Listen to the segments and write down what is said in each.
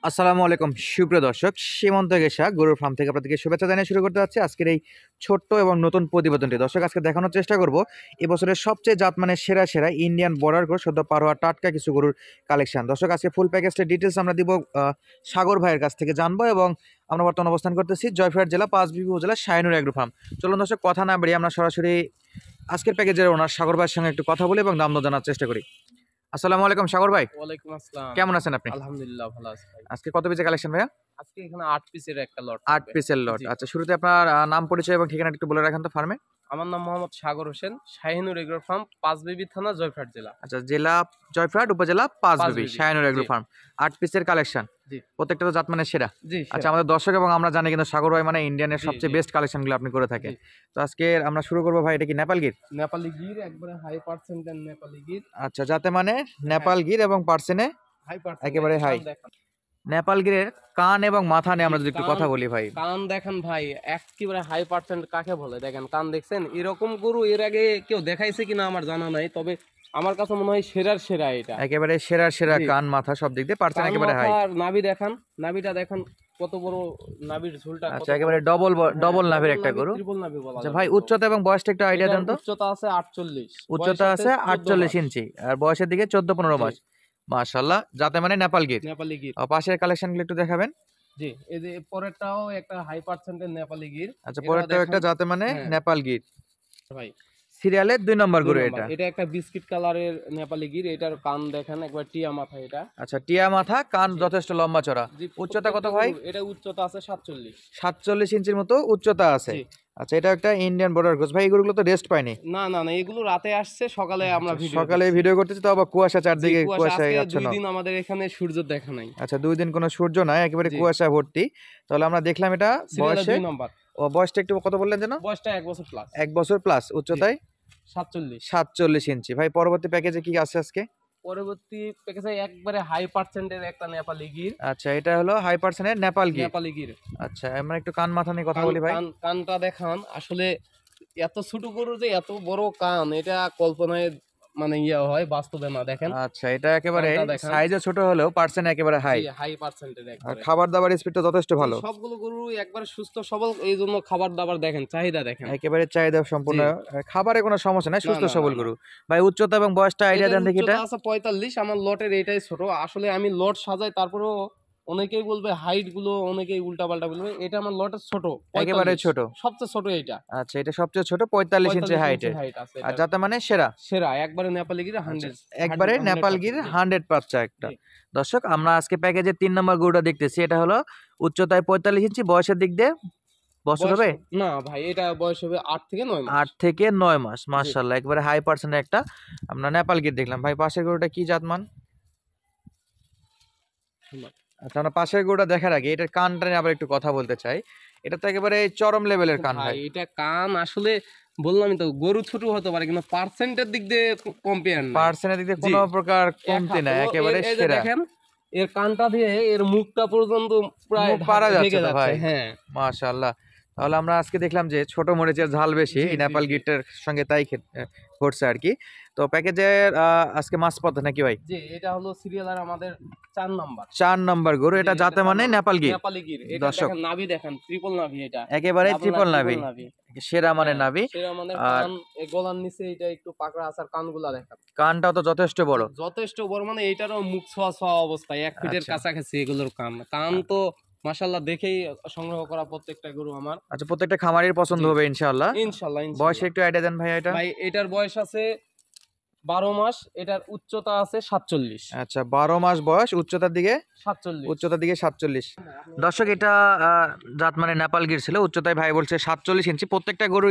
আসসালামু আলাইকুম সুপ্রিয় দর্শক, সীমন্ত গেশা গরুর ফার্ম থেকে আপনাদেরকে শুভেচ্ছা জানিয়ে শুরু করতে যাচ্ছি আজকের এই ছোট্ট এবং নতুন প্রতিবেদনটি। দর্শক, আজকে দেখানোর চেষ্টা করব এবছরের সবচেয়ে জাতমানের সেরা সেরা ইন্ডিয়ান বর্ডার গরু সদ্য পার হওয়া টাটকা কিছু গরুর কালেকশন। দর্শক, আজকে ফুল প্যাকেজের ডিটেলস আমরা দিব সাগর ভাইয়ের কাছ থেকে জানবো। এবং আমরা বর্তমানে অবস্থান করতেছি জয়পুরহাট জেলা পাঁচবিবি উপজেলা শাহিনুর এগ্রো ফার্ম। চলুন দর্শক, কথা না বেরিয়ে আমরা সরাসরি আজকের প্যাকেজের ওনার সাগর ভাইয়ের সঙ্গে একটু কথা বলি এবং দাম দর জানার চেষ্টা করি। আসসালামু আলাইকুম সাগর ভাই। ওয়ালাইকুম আসসালাম। কেমন আছেন আপনি? আলহামদুলিল্লাহ ভালো আছি ভাই। আজকে কত পিসের কালেকশন ভাইয়া? আজকে এখানে 8 পিসের একটা লট 8 থাকবে। পিসের লট। জি। আচ্ছা, শুরুতে আপনার নাম পরিচয় এবং ঠিকানা একটু বলে রাখেন তো ফার্মে। আমার নাম মোহাম্মদ সাগর হোসেন, শাহিনুর এগ্রো ফার্ম, পাঁচবিবি থানা, জয়পুরহাট জেলা। আচ্ছা, জেলা জয়পুরহাট, উপজেলা পাঁচবিবি, পাঁচবিবি। শাহিনুর এগ্রো জি। ফার্ম। 8 পিসের কালেকশন। জি। প্রত্যেকটা তো জাতমানের সেরা। জি, আচ্ছা, আমাদের দর্শক এবং আমরা জানি কিন্তু সাগর ভাই মানে ইন্ডিয়ানের জি, সবচেয়ে জি। বেস্ট কালেকশনগুলো আপনি করে থাকেন। জি। তো আজকে আমরা শুরু করব ভাই, এটা কি নেপাল গির? নেপালি গির, একবারে হাই পার্সেন্টের নেপালি গির। আচ্ছা, যাতে মানে নেপাল গির এবং পার্সেনে হাই পার্সেন্ট একেবারে হাই। নেপাল গিরের কান এবং মাথা নিয়ে আমরা যদি একটু কথা বলি ভাই। কান দেখেন ভাই, একেবারে হাই পার্সেন্ট কাকে বলে দেখেন, কান দেখছেন? এরকম গরু এর আগে কেউ দেখাইছে কিনা আমার জানা নাই, তবে আমার কাছে মনে হয় সেরার সেরা এটা। একেবারে সেরা সেরা জি। কান মাথা সব দিক দিয়ে পার্সেন কান, একেবারে হাই। মাথা আর নাভি দেখান, নাভিটা দেখেন কত বড়, নাভির ঝুলটা কত আচ্ছা, একেবারে বড়। ডবল হ্যাঁ, ডবল নাভের double একটা নাভি, গরু। triple নাভি বলা আচ্ছা যাবে ভাই, তো। উচ্চতা এবং বয়সটা একটু আইডিয়া দেন এটার তো। উচ্চতা আছে 48, উচ্চতা বয়স আছে 48 14 মাস। ইঞ্চি আর বয়সের দিকে 14-15 জি। মাস। মাশাআল্লাহ, যাতে মানে নেপাল গির। নেপালি গির। পাশের কালেকশনগুলো একটু দেখাবেন। জি, এই যে পরেরটাও একটা হাই পার্সেন্টের নেপালি গির। আচ্ছা, এটা পরেরটাও দেখেন একটা যাতে মানে হ্যাঁ নেপাল গির। ভাই, সিরিয়ালের 2 নম্বর 2 গরু নাম্বার। এটা। এটা একটা বিস্কিট কালারের নেপালি গির। এটার কান দেখেন, একবার টিয়া মাথা এটা। আচ্ছা, টিয়া মাথা, কান জি। যথেষ্ট লম্বা চড়া। জি, উচ্চতা কত প্রত্যেকটা ভাই? গরুর এটা উচ্চতা আছে 47। 47 ইঞ্চির মতো উচ্চতা আছে। জি। আচ্ছা, এটা একটা ইন্ডিয়ান বর্ডার ক্রস। ভাই, এগুলো তো রেস্ট পায়নি। না না না, এগুলো রাতে আসছে, সকালে আমরা আচ্ছা, ভিডিও সকালে করছি। ভিডিও করতেছি তো আবার কুয়াশা জি, চারদিকে, কুয়াশা। কুয়াশায় আজকে 2 আচ্ছন্ন। দিন আমাদের এখানে সূর্য দেখা নাই। আচ্ছা, 2 দিন কোনো সূর্য নাই, একেবারে জি। কুয়াশা ভর্তি। তাহলে আমরা দেখলাম এটা সিরিয়ালের বয়সে 2 নাম্বার। বয়সটা একটু কত বললেন যেন? বয়সটা 1 বছর প্লাস। 1 বছর প্লাস। উচ্চতায় 47। 47 ইঞ্চি। ভাই, পরবর্তী প্যাকেজে কি আছে আজকে? পরবর্তী প্যাকেজে একবারে হাই পার্সেন্টের একটা নেপালি গির। আচ্ছা, এটা হলো হাই পার্সেন্টের নেপাল গির। নেপালি গির। আচ্ছা, আমরা একটু কান মাথা নিয়ে কথা কান, বলি ভাই। কানটা দেখান। আসলে এত ছোট গরু যে এত বড় কান, এটা কল্পনায় মানে হয়, বাস্তবে না। দেখেন আচ্ছা, এটা একেবারে কানটা দেখান। সাইজে ছোট হলেও পার্সেন্ট একেবারে হাই। জি, হাই পার্সেন্টের আর একবারে। খাবার দাবার স্পিডটা যথেষ্ট জি, ভালো। সবগুলো গরু একবারে সুস্থ সবল, এই জন্য খাবার দাবার দেখেন, চাহিদা দেখেন। একেবারে চাহিদা সম্পূর্ণ। জি। খাবারে কোনো সমস্যা নাই, না সুস্থ না না সবল না। গরু। ভাই, উচ্চতা এবং বয়সটা আইডিয়া এটার দেন দেখি এটা। উচ্চতা আছে 45। আমার লটের এটাই ছোট। আসলে আমি লট সাজাই, তারপরেও অনেকেই বলবে হাইট গুলো, অনেকেই উল্টাপাল্টা বলবে। এটা আমার লটের ছোট, একেবারে 45। ছোট। সবচেয়ে ছোট এইটা। আচ্ছা, এটা সবচেয়ে ছোট 45 ইঞ্চি 45 ইঞ্চি হাইটের। হাইট আছে আর এটা। যাতে মানে সেরা। সেরা একবারে নেপালি গির আচ্ছা, 100, একবারে 100, নেপাল গির 100%। 100 বাচ্চা একটা। জি। দর্শক, আমরা আজকে প্যাকেজের 3 নম্বর গরুটা দেখতেছি। এটা হলো উচ্চতায় 45 ইঞ্চি, বয়সের দিক দিয়ে বছর বয়স হবে না ভাই, এটা বয়স হবে 8 থেকে 9 মাস। 8 থেকে 9 মাস। জি। মাশাআল্লাহ, একবারে হাই পার্সেন্টের একটা আমরা নেপাল গির দেখলাম। ভাই, পাশের গরুটা কি জাতমান? আচ্ছা, আমরা পাশের গরুটা দেখার আগে এটার কানটা নিয়ে আবার একটু কথা বলতে চাই। এটা তো একেবারে চরম লেভেলের কান ভাই ভাই। এটা কান আসলে বললামই তো, গরু ছোট হতে পারে কিন্তু পার্সেন্টের দিক দিয়ে কম্পেয়ার না। পার্সেন্টের দিক দিয়ে জি। কোনো প্রকার কমতি নাই, একেবারে এই যে সেরা। দেখেন, এর কানটা দিয়ে এর মুখটা পর্যন্ত প্রায় মুখ পারা যাচ্ছে ঢেকে তো ভাই। হ্যাঁ মাশাআল্লাহ। তাহলে আমরা আজকে দেখলাম যে ছোট মরিচের ঝাল বেশি জি, এই জি, নেপাল জি। গিরটার সঙ্গে, তাই ঘটছে আর কি। তো প্যাকেজের আজকে মাছ পথ নাকি ভাই? জি, এটা হলো সিরিয়ালের আমাদের 4 নাম্বার। 4 নম্বর গরু। এটা জি, যাতে এটা মানে নেপাল গির। নেপালি গির। এটা দর্শক, দেখেন নাভি দেখেন, ট্রিপল নাভি এটা। একেবারে ডাবল না, ট্রিপল নাভি, ট্রিপল নাভি। সেরা মানে হ্যাঁ, নাভি। সেটা আমাদের আর কান, এই গলার নিচে এটা একটু পাকড়া আছে, আর কানগুলা দেখেন কানটাও তো যথেষ্ট বড়। যথেষ্ট বড়, মানে এইটারও মুখ ছোঁয়া ছোঁয়া অবস্থায় 1 ফিটের আচ্ছা। কাছাকাছি এগুলোর কান। কান তো মাশাআল্লাহ দেখেই সংগ্রহ করা প্রত্যেকটা গরু আমার। আচ্ছা, প্রত্যেকটা খামারের পছন্দ জি। হবে ইনশাআল্লাহ। ইনশাআল্লাহ, বয়সে ইনশাআল্লাহ। একটু আইডিয়া দেন ভাই এটা। ভাই এটার বয়স আছে 12 মাস, এটার উচ্চতা আছে 47। আচ্ছা, 12 মাস বয়স, উচ্চতার দিকে 47। 47। দর্শক, এটা জাত মানে নেপাল গির ছিল। উচ্চতায় ভাই বলছে 47 ইঞ্চি। প্রত্যেকটা গরু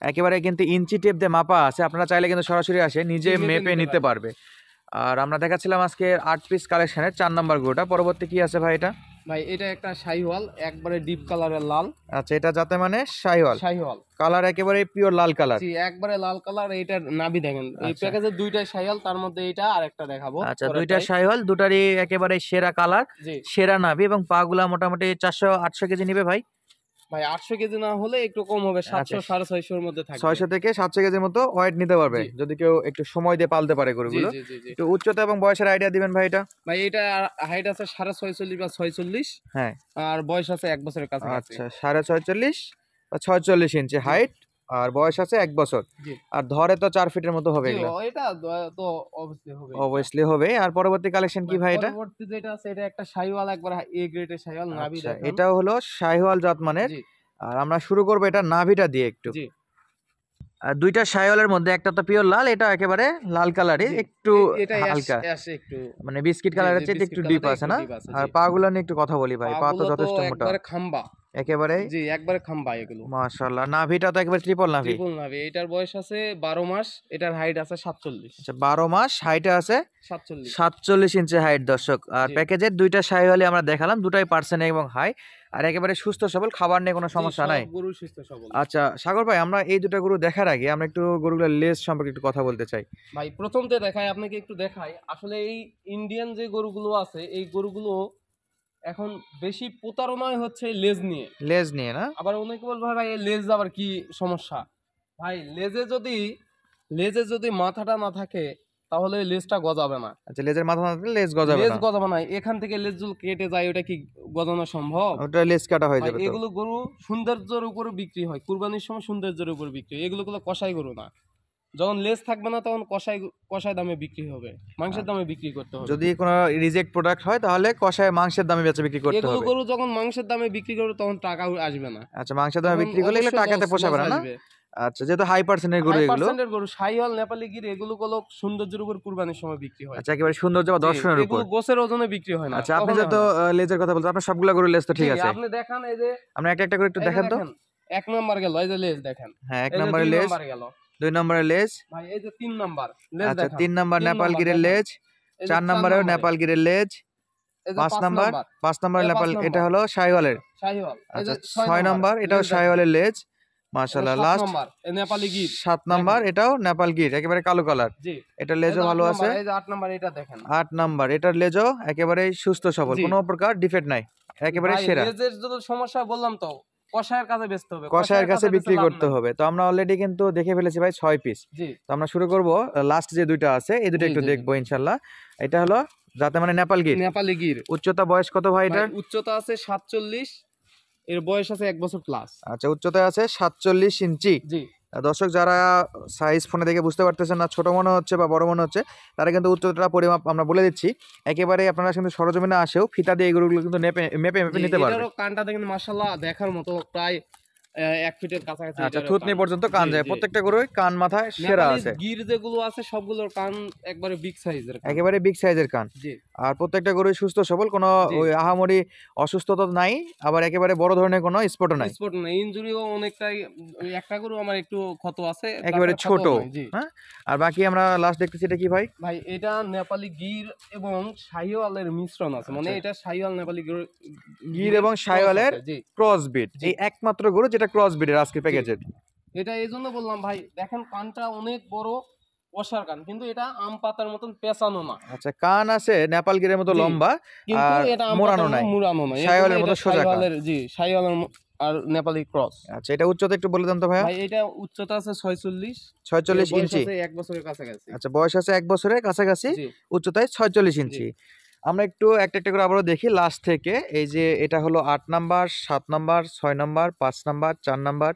একেবারে কিন্তু ইঞ্চি টেপ দিয়ে মাপা আছে। আপনারা চাইলে কিন্তু সরাসরি আসে নিজে মেপে মেপে নিতে নিতে পারবে। আর আমরা দেখাচ্ছিলাম আজকে 8 পিস কালেকশনের 4 নম্বর গরুটা। পরবর্তী কি আছে ভাই এটা? ভাই এটা একটা শাহিওয়াল, একবারে ডিপ কালারের লাল। আচ্ছা, এটা যাতে মানে শাহিওয়াল। শাহিওয়াল। কালার একেবারে পিওর লাল কালার। জি, একবারে লাল কালার। এটার নাভি দেখেন। এই আচ্ছা। প্যাকেজে 2টা শাহিওয়াল, তার মধ্যে এটা আর একটা দেখাবো। আচ্ছা, দুইটা পরেরটাই। শাহিওয়াল, দুটারই একেবারে সেরা কালার, জি। সেরা নাভি এবং পাগুলা মোটামুটি 400-800 কেজি নিবে ভাই। ভাই 800 কেজি না হলে একটু কম হবে, 700 650 মধ্যে থাকবে। 600 থেকে 700 কেজির মতো ওয়েট নিতে পারবে জি। যদি কেউ একটু সময় দিয়ে পালতে পারে জি গরুগুলো। জি জি জি একটু উচ্চতা এবং বয়সের আইডিয়া দিবেন ভাই এটা। ভাই এটা হাইট আছে 46.5 বা 46, হ্যাঁ, আর বয়স আছে 1 বছরের কাছাকাছি। আচ্ছা 46.5 বা 46 ইঞ্চি জি। হাইট, আর বয়স আছে 1 বছর, জি আর ধরে তো 4 ফিটের মতো হবে জি এগুলা। এটা তো অবশ্যই হবে। অবভিয়াসলি হবে। আর পরবর্তী কালেকশন কি ভাই ভাই এটা? পরবর্তী যেটা আছে এটা একটা শাহিওয়াল, একবার এ গ্রেডের শাহিওয়াল, নাভি আচ্ছা, দেখেন। এটাও হলো শাহিওয়াল জাত মানের। জি আর আমরা শুরু করবো এটা নাভিটা দিয়ে একটু। জি আর দুইটা শাহিওয়ালের মধ্যে একটা তো পিওর লাল, এটা একেবারে লাল কালারই, জি একটু এটা হালকা অ্যাশ একটু। মানে বিস্কিট জি কালারের জি চেয়ে বিস্কিট একটু ডিপ কালারটা আছে একটু না? ডিপ আছে। আর জি পাগুলো নিয়ে একটু কথা বলি ভাই, পা তো পাগুলো তো যথেষ্ট মোটা একবারে খাম্বা। একেবারে। জি একবারে খাম্বা এগুলো। মাশাআল্লাহ, নাভিটা তো একেবারে ট্রিপল নাভি। ট্রিপল নাভি, এটার বয়স আছে 12 মাস, এটার হাইট আছে 47। আচ্ছা 12 মাস, হাইটে আছে 47 47 ইঞ্চি হাইট দর্শক। আর জি প্যাকেজের দুইটা শাহিওয়ালি আমরা দেখালাম, দুটাই পার্সেন্ট এবং হাই, আর একেবারে সুস্থ সবল, খাবার নিয়ে কোনো জি, সমস্যা সব নাই। গরু সুস্থ সবল। আচ্ছা সাগর ভাই, আমরা এই দুটো গরু দেখার আগে আমরা একটু গরুগুলোর লেজ সম্পর্কে একটু কথা বলতে চাই। ভাই প্রথমতে দেখাই আপনাকে, একটু দেখাই আসলে এই ইন্ডিয়ান যে গরুগুলো আছে এই গরুগুলো এখন বেশি প্রতারণাই হচ্ছে এই লেজ নিয়ে। লেজ নিয়ে না? আবার অনেকে বলবে ভাই এই লেজ আবার কি সমস্যা। ভাই লেজে যদি মাথাটা না থাকে তাহলে লেজটা গজাবে না। আচ্ছা, লেজের মাথা না থাকলে লেজ গজাবে লেজ না? গজাবে না, এখান থেকে লেজ যদি কেটে যায় ওটা কি গজানো সম্ভব? ওটা লেজ কাটা হয়ে ভাই যাবে তো। এগুলো গরু সৌন্দর্যের উপরে বিক্রি হয়, কুরবানির সময় সৌন্দর্যের উপর বিক্রি হয়, এগুলো কষাই গরু না। যখন লেজ থাকবে না তখন কষাই দামে বিক্রি হবে, মাংসের দামে বিক্রি করতে হবে। যদি কোনো রিজেক্ট প্রোডাক্ট হয় তাহলে কষায় মাংসের দামে বেচা বিক্রি করতে এগুলো হবে। গরু যখন মাংসের দামে বিক্রি করবে তখন টাকা আসবে না। আচ্ছা, মাংসের দামে তখন বিক্রি করলে এগুলো অবশ্যই টাকাতে লস পোষাবে না না? আসবে। আচ্ছা, যেহেতু হাই পার্সেন্টের গরু হাই এগুলো। পার্সেন্টের গরু শাহিওয়াল, নেপালি গির এগুলো সৌন্দর্যের উপর কুরবানির সময় বিক্রি হয়। আচ্ছা, একেবারে সৌন্দর্য বা জি, দর্শনের উপর। এগুলো গোছের ওজনে বিক্রি হয় না। আচ্ছা, আপনি কখনোই যেহেতু হয় না। লেজের কথা বলছেন, আপনার সবগুলা গরুর লেজ তো ঠিক জি, আছে। আপনি দেখান এই যে আমরা একটা একটা করে একটু এই যে দেখান তো। দেখেন, 1 নাম্বার গেল, এই যে লেজ দেখেন। হ্যাঁ, 1 এই যে নম্বরের 2 লেজ, নাম্বার গেল। 2 নম্বরের লেজ। ভাই এই যে 3 নাম্বার লেজ আচ্ছা, দেখান। 3 নম্বর 3 নেপাল নাম্বার গিরের দেখেন। লেজ, এই যে 4 4 নম্বরেও নাম্বারে। নেপাল গিরের লেজ, এই যে 5 5 নাম্বার, নাম্বার। 5 নম্বর এই 5 নেপাল, এটা নাম্বার হলো শাহিওয়ালের। শাহিওয়াল। এই আচ্ছা, যে 6 6 নম্বর, এটাও লেজ দেখেন। শাহিওয়ালের লেজ। এই মাশাআল্লাহ, 7 লাস্ট নাম্বার এই নেপালি গির 7 নাম্বার, দেখেন। এটাও নেপাল গির, একেবারে কালো কালার। জি এটার এই লেজও যে 8 ভালো নাম্বার, আছে। এই যে 8 নাম্বার এটা দেখেন। 8 নাম্বার, এটার লেজও একেবারেই সুস্থ সবল, জি কোনো প্রকার ডিফেক্ট নাই, একেবারে ভাই সেরা। লেজের যদি সমস্যা বললাম তো কষায়ের কাছে বেচতে হবে, কষায়ের কাছে বেচে বিক্রি লাভ করতে নাই। হবে। তো আমরা অলরেডি কিন্তু দেখে ফেলেছি ভাই 6 পিস। জি তো আমরা শুরু করব লাস্ট যে দুইটা আছে এই দুটো জি একটু জি জি। দেখবো ইনশাল্লাহ। এটা হলো যাতে মানে নেপাল গির। নেপালি গির। উচ্চতা বয়স কত ভাই ভাই এটার? উচ্চতা আছে 47, এর বয়স আছে 1 বছর প্লাস। আচ্ছা, উচ্চতায় আছে 47 ইঞ্চি। জি দর্শক যারা সাইজ ফোনে দেখে বুঝতে পারতেছেন না, ছোট মনে হচ্ছে বা বড় মনে হচ্ছে, তারা কিন্তু উচ্চতা পরিমাপ আমরা বলে দিচ্ছি। একেবারে আপনারা কিন্তু সরজমিনে আসেও ফিতা দিয়ে এগুলো কিন্তু মেপে মেপে জি, নিতে পারবে। এটারও কানটা দেখেন মাশাআল্লাহ দেখার মতো, প্রায় 1 ফিটের কাছাকাছি আচ্ছা, এটারও থুতনি কান। পর্যন্ত কান জি, যায়, জি। প্রত্যেকটা গরুই কান মাথায় সেরা নেপালি আছে, গির যেগুলো আছে সবগুলোর কান একবারে বিগ সাইজের কান। একেবারে বিগ সাইজের কান। জি আর প্রত্যেকটা গরুই সুস্থ সবল, কোনো জি। ওই আহামরি অসুস্থতা নাই, আবার একেবারে বড় ধরনের কোনো স্পটও নাই, স্পট না, ইনজুরিও অনেকটাই। ওই একটা গরু আমার একটু ক্ষত আছে, একেবারে তাছাড়া ক্ষত ছোট। নাই। জি হ্যাঁ, আর বাকি আমরা লাস্ট দেখতেছি এটা কি ভাই? ভাই এটা নেপালি গির এবং শাহিওয়ালের মিশ্রণ আছে, মানে আচ্ছা। এটা শাহিওয়াল নেপালি গির এবং শাহিওয়ালের জি ক্রস বিট, জি। এই একমাত্র গরু যেটা ক্রস বিটের আজকে প্যাকেজের। এটা এই জন্য বললাম ভাই, দেখেন কানটা অনেক বড়, অসার কান, কিন্তু এটা আম পাতার মতন পেঁচানো না। আচ্ছা, কান আছে নেপাল গিরের মতো জি। লম্বা, কিন্তু আর এটা আম মোড়ানো পাতার নাই, মতো মুড়ানো না, শাহিওয়ালের মতো সোজা কান। শাহিওয়ালের জি শাহিওয়ালের আর নেপালি ক্রস। আচ্ছা, এটা উচ্চতা একটু বলে দেন তো ভাইয়া। ভাই এটা উচ্চতা আছে 46, 46 বয়স ইঞ্চি। আছে 1 বছরের কাছাকাছি। আচ্ছা, বয়স আছে 1 বছরের কাছাকাছি, জি উচ্চতায় 46 ইঞ্চি। আমরা একটু একটা একটা করে আবারও দেখি লাস্ট থেকে। এই যে এটা হলো 8 number, 7 number, 6 number, 5 number, 4 number,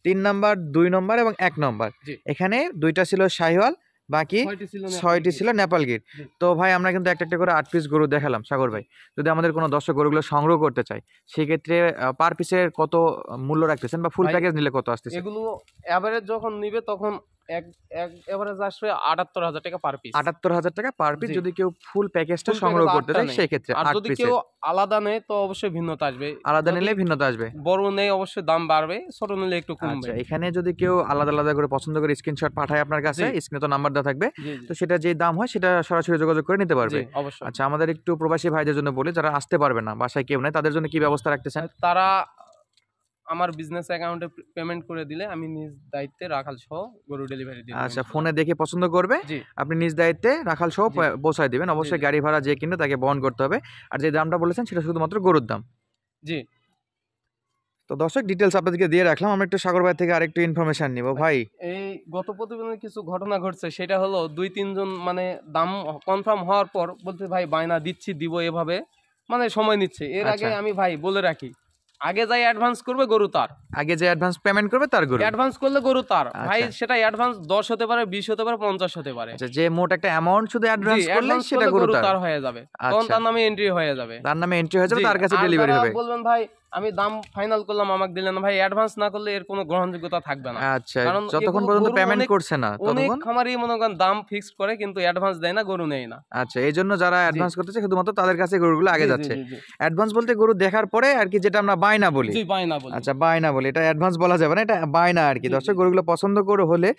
3 number, 2 number এবং 1 নাম্বার। জি। এখানে দুইটা ছিল শাহিওয়াল, বাকি 6টি ছিল নেপালি 6টি গির। ছিল নেপাল গির। জি। তো ভাই আমরা কিন্তু একটা একটা করে 8 পিস গরু দেখালাম সাগর ভাই। যদি আমাদের কোনো দর্শক গরুগুলো সংগ্রহ করতে চায়, সেক্ষেত্রে পার পিসের কত মূল্য রাখতেছেন, বা ফুল ভাই, প্যাকেজ নিলে কত আসতেছে? এগুলো এভারেজ যখন নিবে তখন এক এক এভারেজ আসবে 78,000 টাকা পার পিস। 78,000 টাকা পার পিস জি। যদি কেউ ফুল প্যাকেজটা ফুল সংগ্রহ প্যাকেজ করতে 8টা চায়, নেয়। সেই ক্ষেত্রে আর 8 যদি পিসের। কেউ আলাদা নেয় তো অবশ্যই ভিন্নতা আসবে। আলাদা যদি নিলে ভিন্নতা আসবে। বড় নেই অবশ্যই দাম বাড়বে, ছোট নিলে একটু কমবে। আচ্ছা, এখানে যদি কেউ আলাদা আলাদা করে পছন্দ করে স্ক্রিনশট পাঠায় আপনার কাছে, জি। স্ক্রিনে তো নাম্বার দেওয়া থাকবে, জি তো সেটা যে দাম হয় সেটা সরাসরি যোগাযোগ করে নিতে জি পারবে। অবশ্যই। আচ্ছা, আমাদের একটু প্রবাসী ভাইদের জন্য বলি, যারা আসতে পারবে না, বাসায় কেউ নাই, তাদের জন্য কি ব্যবস্থা রাখতেছেন? তারা আমার বিজনেস অ্যাকাউন্টে পেমেন্ট করে দিলে আমি নিজ দায়িত্বে রাখাল সহ গরু ডেলিভারি দিয়ে দেব। আচ্ছা, ফোনে দেখে পছন্দ করবে, জি আপনি নিজ দায়িত্বে রাখাল সহ জি। পৌঁছায় দিবেন। অবশ্যই জি। গাড়ি ভাড়া যে কিনবে তাকে বহন করতে হবে, আর যে দামটা বলেছেন সেটা শুধুমাত্র গরুর দাম। জি। তো দর্শক ডিটেলস আপনাদেরকে দিয়ে রাখলাম, আমরা একটু সাগর ভাই থেকে আরেকটু ইনফরমেশন নিব ভাই। এই গত প্রতিবেদনে কিছু ঘটনা ঘটছে, সেটা হলো 2-3 জন মানে দাম কনফার্ম হওয়ার পর বলতে ভাই বায়না দিচ্ছি দিব, এভাবে মানে সময় নিচ্ছে। এর আগে আচ্ছা। আমি ভাই বলে রাখি, আগে যাই অ্যাডভান্স করবে গরু তার, আগে যে অ্যাডভান্স পেমেন্ট করবে তার গরু। অ্যাডভান্স করলে গরু তার ভাই, আচ্ছা। সেটা অ্যাডভান্স 10 হতে পারে, 20 হতে পারে, 50 হতে পারে। আচ্ছা, যে মোট একটা অ্যামাউন্ট শুধু জি, অ্যাডভান্স করলে অ্যাডভান্স সেটা করলে গরু গরু তার। তার হয়ে যাবে, তখন আচ্ছা, তার নামে এন্ট্রি হয়ে যাবে। তার নামে এন্ট্রি হয়ে যাবে, জি, তার কাছে আর ডেলিভারি যারা হবে। বলবেন ভাই আমি দাম ফাইনাল করলাম আমাকে দিলেন না, ভাই অ্যাডভান্স না করলে এর কোনো গ্রহণযোগ্যতা থাকবে না। আচ্ছা, কারণ যতক্ষণ এগুলো পর্যন্ত গরু পেমেন্ট অনেক করছে না অনেক ততক্ষণ। খামারি মনে করেন দাম ফিক্সড করে কিন্তু অ্যাডভান্স দেয় না, গরু নেয় না। আচ্ছা, এই জন্য যারা জি অ্যাডভান্স করতেছে শুধুমাত্র তাদের কাছে গরুগুলো আগে জি জি যাচ্ছে। জি জি অ্যাডভান্স বলতে গরু দেখার পরে আর কি, যেটা আমরা বায়না বলি। জি, বায়না বলি। আচ্ছা, বায়না বলি, এটা অ্যাডভান্স বলা যাবে না, এটা বায়না আর কি। জি জি দর্শক জি গরুগুলো পছন্দ করে হলে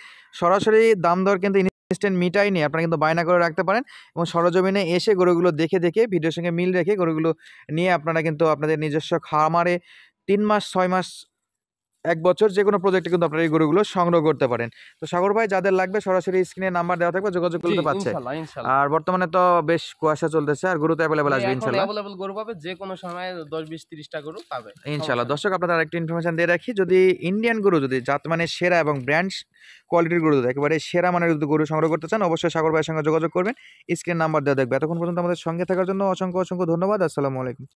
সরাসরি দাম দর কিন্তু ইনস্ট্যান্ট মিটাই নিয়ে আপনারা কিন্তু বায়না করে রাখতে পারেন, এবং সরজমিনে এসে গরুগুলো দেখে দেখে ভিডিওর সঙ্গে মিল রেখে গরুগুলো নিয়ে আপনারা কিন্তু আপনাদের নিজস্ব খামারে 3 মাস 6 মাস 1 বছর যে কোনো প্রজেক্টে কিন্তু আপনারা এই গরুগুলো সংগ্রহ করতে পারেন। তো সাগর ভাই, যাদের লাগবে সরাসরি স্ক্রিনে নাম্বার দেওয়া থাকবে, যোগাযোগ জি, করতে পারছে। ইনশাল্লাহ ইনশাল্লাহ। আর বর্তমানে তো বেশ কুয়াশা চলতেছে, আর গরু তো অ্যাভেলেবেল জি, আসবে এখন ইনশাল্লাহ। অ্যাভেলেবল গরু পাবে, যে কোনো সময় 10 20 30টা গরু পাবে, ইনশাল্লাহ। সমস্যা নেই। দর্শক আপনাদের আরেকটা ইনফরমেশন দিয়ে রাখি, যদি ইন্ডিয়ান গরু যদি জাত মানে সেরা এবং ব্র্যান্ড কোয়ালিটির গরু যদি একেবারে সেরা মানের যদি গরু সংগ্রহ করতে চান, অবশ্যই সাগর ভাইয়ের সঙ্গে যোগাযোগ করবেন। স্ক্রিন নাম্বার দেওয়া দেখবে। এতক্ষণ পর্যন্ত আমাদের সঙ্গে থাকার জন্য অসংখ্য অসংখ্য ধন্যবাদ। আসসালামু আলাইকুম।